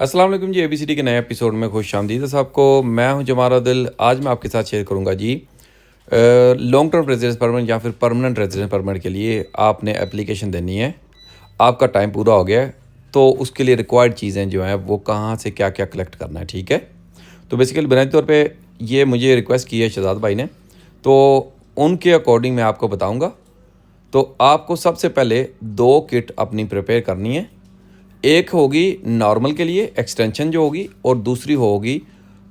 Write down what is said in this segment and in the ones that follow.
अस्सलाम वालेकुम जी। एबीसीडी के नए एपिसोड में खुश आमदीद है सबको। मैं हूं जमाल दिल। आज मैं आपके साथ शेयर करूंगा जी लॉन्ग टर्म रेजिडेंस परमिट या फिर परमानेंट रेजिडेंस परमिट के लिए आपने एप्लीकेशन देनी है। आपका टाइम पूरा हो गया है तो उसके लिए रिक्वायर्ड चीज़ें जो हैं वो कहाँ से क्या क्या कलेक्ट करना है, ठीक है। तो बेसिकली बुनियादी तौर पे ये मुझे रिक्वेस्ट की है शहजाद भाई ने, तो उनके अकॉर्डिंग मैं आपको बताऊँगा। तो आपको सबसे पहले 2 किट अपनी प्रिपेयर करनी है। एक होगी नॉर्मल के लिए एक्सटेंशन जो होगी, और दूसरी होगी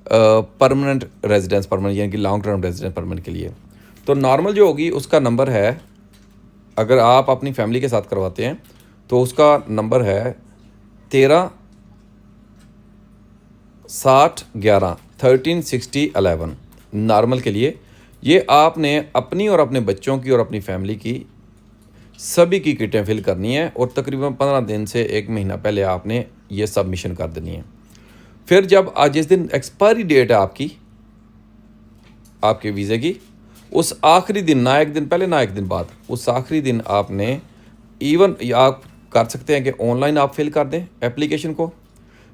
परमानेंट रेजिडेंस परमिट यानी कि लॉन्ग टर्म रेजिडेंस परमिट के लिए। तो नॉर्मल जो होगी उसका नंबर है, अगर आप अपनी फैमिली के साथ करवाते हैं तो उसका नंबर है 136011 नॉर्मल के लिए। ये आपने अपनी और अपने बच्चों की और अपनी फैमिली की सभी की किटें फिल करनी है और तकरीबन 15 दिन से 1 महीना पहले आपने ये सबमिशन कर देनी है। फिर जब आज जिस दिन एक्सपायरी डेट है आपके वीज़े की, उस आखिरी दिन, ना एक दिन पहले ना एक दिन बाद, उस आखिरी दिन आपने इवन आप कर सकते हैं कि ऑनलाइन आप फिल कर दें एप्लीकेशन को,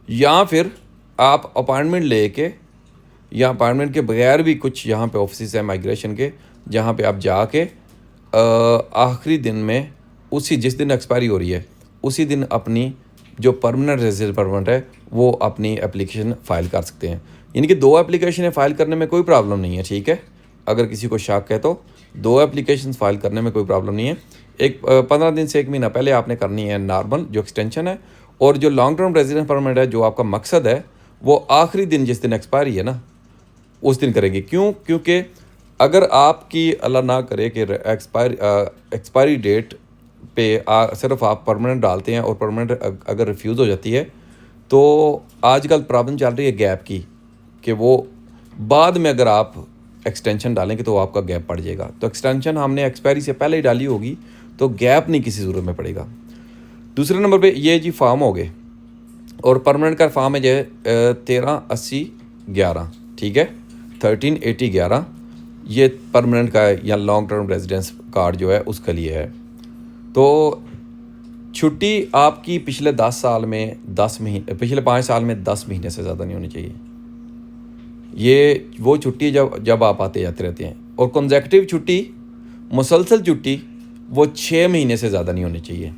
या फिर आप अपॉइंटमेंट लेके या अपॉइंटमेंट के बगैर भी कुछ यहाँ पे ऑफिस है माइग्रेशन के, जहाँ पे आप जाके आखिरी दिन में उसी जिस दिन एक्सपायरी हो रही है उसी दिन अपनी जो परमानेंट रेजिडेंस परमिट है वो अपनी एप्लीकेशन फ़ाइल कर सकते हैं। यानी कि 2 एप्लीकेशन फ़ाइल करने में कोई प्रॉब्लम नहीं है, ठीक है। अगर किसी को शक है तो 2 एप्लीकेशन फ़ाइल करने में कोई प्रॉब्लम नहीं है। एक 15 दिन से 1 महीना पहले आपने करनी है नॉर्मल जो एक्सटेंशन है, और जो लॉन्ग टर्म रेजिडेंस परमिट है जो आपका मकसद है वो आखिरी दिन जिस दिन एक्सपायरी है ना उस दिन करेंगे। क्योंकि अगर आपकी अल्लाह ना करे कि एक्सपायरी डेट पे सिर्फ आप परमानेंट डालते हैं और परमानेंट अगर रिफ्यूज़ हो जाती है तो आजकल प्रॉब्लम चल रही है गैप की, कि वो बाद में अगर आप एक्सटेंशन डालेंगे तो आपका गैप पड़ जाएगा। तो एक्सटेंशन हमने एक्सपायरी से पहले ही डाली होगी तो गैप नहीं किसी ज़रूरत में पड़ेगा। दूसरे नंबर पे ये जी फॉर्म हो गए, और परमानेंट का फॉर्म है जो 138011, ठीक है। 138011 ये परमानेंट का है या लॉन्ग टर्म रेजिडेंस कार्ड जो है उसके लिए है। तो छुट्टी आपकी पिछले 10 साल में 10 महीने, पिछले 5 साल में 10 महीने से ज़्यादा नहीं होनी चाहिए। ये वो छुट्टी जब आप आते जाते रहते हैं, और कंसेक्यूटिव छुट्टी, मुसलसल छुट्टी, वो 6 महीने से ज़्यादा नहीं होनी चाहिए।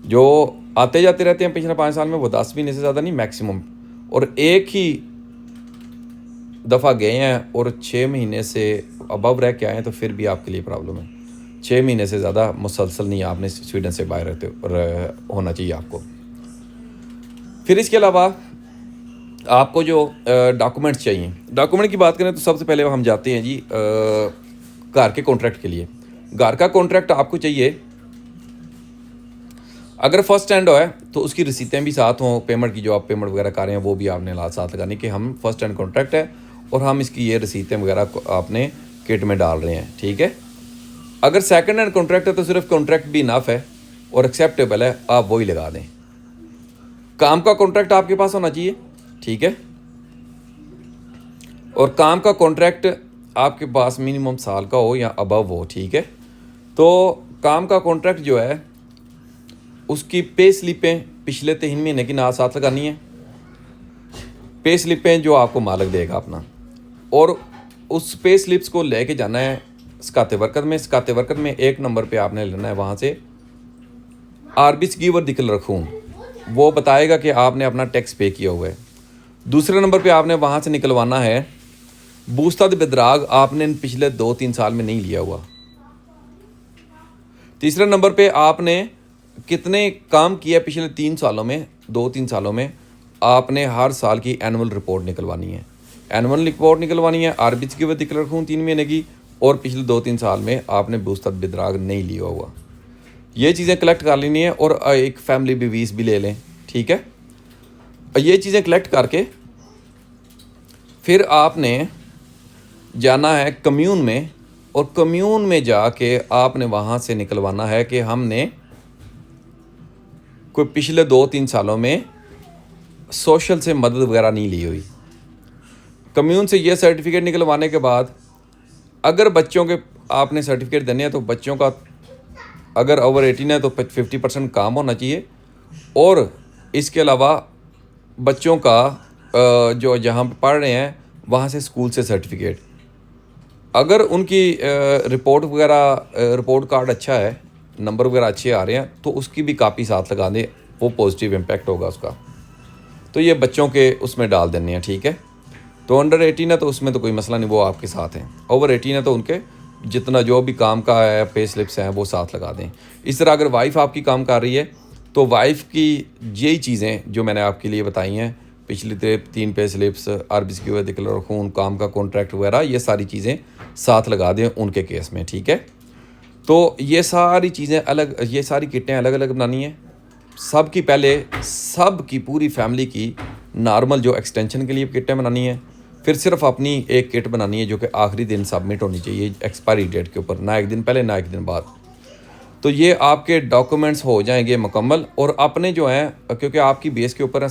जो आते जाते रहते हैं पिछले 5 साल में वो 10 महीने से ज़्यादा नहीं मैक्सिमम, और एक ही दफ़ा गए हैं और 6 महीने से अबव रह के आए हैं तो फिर भी आपके लिए प्रॉब्लम है। 6 महीने से ज़्यादा मुसलसल नहीं आपने स्वीडन से बाहर होना चाहिए आपको। फिर इसके अलावा आपको जो डॉक्यूमेंट्स चाहिए, डॉक्यूमेंट की बात करें तो सबसे पहले हम जाते हैं जी घर के कॉन्ट्रैक्ट के लिए। घर का कॉन्ट्रैक्ट आपको चाहिए, अगर फर्स्ट हैंड है तो उसकी रसीदें भी साथ हों, पेमेंट की जो आप पेमेंट वगैरह कर रहे हैं वो भी आपने साथ लगानी कि हम फर्स्ट हैंड कॉन्ट्रैक्ट है और हम इसकी ये रसीदें वगैरह आपने किट में डाल रहे हैं, ठीक है। अगर सेकंड हैंड कॉन्ट्रैक्ट है तो सिर्फ कॉन्ट्रैक्ट भी इनफ है और एक्सेप्टेबल है, आप वही लगा दें। काम का कॉन्ट्रैक्ट आपके पास होना चाहिए, ठीक है, और काम का कॉन्ट्रैक्ट आपके पास मिनिमम साल का हो या अबव हो, ठीक है। तो काम का कॉन्ट्रैक्ट जो है उसकी पे स्लिपें पिछले 3 महीने की साथ लगानी है। पे स्लिपें जो आपको मालिक देगा अपना, और उस पे स्लिप्स को लेके जाना है स्काते वर्कर में। स्काते वर्कर में 1 नंबर पे आपने लेना है वहाँ से आरबिस गिवर दिखल रखूँ, वो बताएगा कि आपने अपना टैक्स पे किया हुआ है। दूसरे नंबर पे आपने वहाँ से निकलवाना है बूस्ताद बेदराग, आपने पिछले 2-3 साल में नहीं लिया हुआ। तीसरे नंबर पे आपने कितने काम किया पिछले 3 सालों में, 2-3 सालों में आपने हर साल की एनुअल रिपोर्ट निकलवानी है। एनुअल रिपोर्ट निकलवानी है, आरबिस की दिक्कत रखूँ 3 महीने की, और पिछले 2-3 साल में आपने बूस्ताद बेदराग नहीं लिया हुआ। ये चीज़ें कलेक्ट कर लेनी है, और एक फैमिली बीवीस भी ले लें, ठीक है। ये चीज़ें कलेक्ट करके फिर आपने जाना है कम्यून में, और कम्यून में जाके आपने वहाँ से निकलवाना है कि हमने कोई पिछले 2-3 सालों में सोशल से मदद वगैरह नहीं ली हुई। कम्यून से ये सर्टिफिकेट निकलवाने के बाद अगर बच्चों के आपने सर्टिफिकेट देने हैं तो बच्चों का अगर ओवर 18 है तो 50% काम होना चाहिए, और इसके अलावा बच्चों का जो जहाँ पे पढ़ रहे हैं वहाँ से स्कूल से सर्टिफिकेट, अगर उनकी रिपोर्ट वगैरह रिपोर्ट कार्ड अच्छा है, नंबर वगैरह अच्छे आ रहे हैं, तो उसकी भी कापी साथ लगा दें, वो पॉजिटिव इम्पैक्ट होगा उसका। तो ये बच्चों के उसमें डाल देने हैं, ठीक है। तो अंडर 18 है तो उसमें तो कोई मसला नहीं, वो आपके साथ हैं। ओवर 18 है तो उनके जितना जो भी काम का है, पे स्लिप्स हैं, वो साथ लगा दें। इस तरह अगर वाइफ आपकी काम कर रही है तो वाइफ की यही चीज़ें जो मैंने आपके लिए बताई हैं, पिछली 3 पे स्लिप्स, RBC वैदिक खून, काम का कॉन्ट्रैक्ट वगैरह, ये सारी चीज़ें साथ लगा दें उनके केस में, ठीक है। तो ये सारी चीज़ें अलग, ये सारी किटें अलग अलग बनानी है सब की। पहले सब की पूरी फैमिली की नॉर्मल जो एक्सटेंशन के लिए किटें बनानी है, फिर सिर्फ अपनी एक किट बनानी है जो कि आखिरी दिन सबमिट होनी चाहिए एक्सपायरी डेट के ऊपर, ना एक दिन पहले ना एक दिन बाद। तो ये आपके डॉक्यूमेंट्स हो जाएंगे मुकम्मल। और अपने जो हैं, क्योंकि आपकी बेस के ऊपर हैं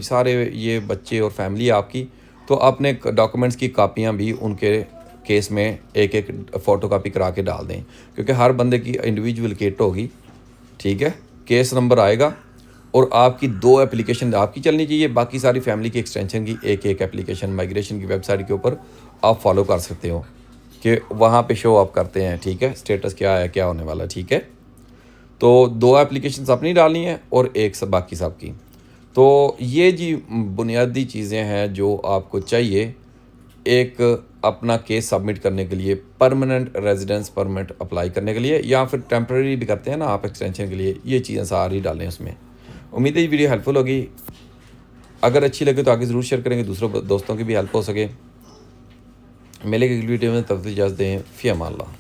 सारे ये बच्चे और फैमिली आपकी, तो अपने डॉक्यूमेंट्स की कापियाँ भी उनके केस में एक एक फ़ोटो कापी करा के डाल दें, क्योंकि हर बंदे की इंडिविजुअल किट होगी, ठीक है। केस नंबर आएगा और आपकी 2 एप्लीकेशन आपकी चलनी चाहिए, बाकी सारी फैमिली की एक्सटेंशन की एक एक एप्लीकेशन माइग्रेशन की वेबसाइट के ऊपर आप फॉलो कर सकते हो कि वहाँ पे शो अप करते हैं, ठीक है, स्टेटस क्या है, क्या होने वाला, ठीक है। तो 2 एप्लीकेशन अपनी डालनी है और एक सब बाकी सब की। तो ये जी बुनियादी चीज़ें हैं जो आपको चाहिए एक अपना केस सबमिट करने के लिए, परमानेंट रेजिडेंस परमिट अप्लाई करने के लिए, या फिर टेम्प्रेरी भी करते हैं ना आप एक्सटेंशन के लिए, ये चीज़ें सारी डालें उसमें। उम्मीद है ये वीडियो हेल्पफुल होगी। अगर अच्छी लगे तो आगे ज़रूर शेयर करेंगे, दूसरों दोस्तों की भी हेल्प हो सके। मिलेगी अगली वीडियो में, तब तक इजाज़त दें। फ़ी अमान अल्लाह।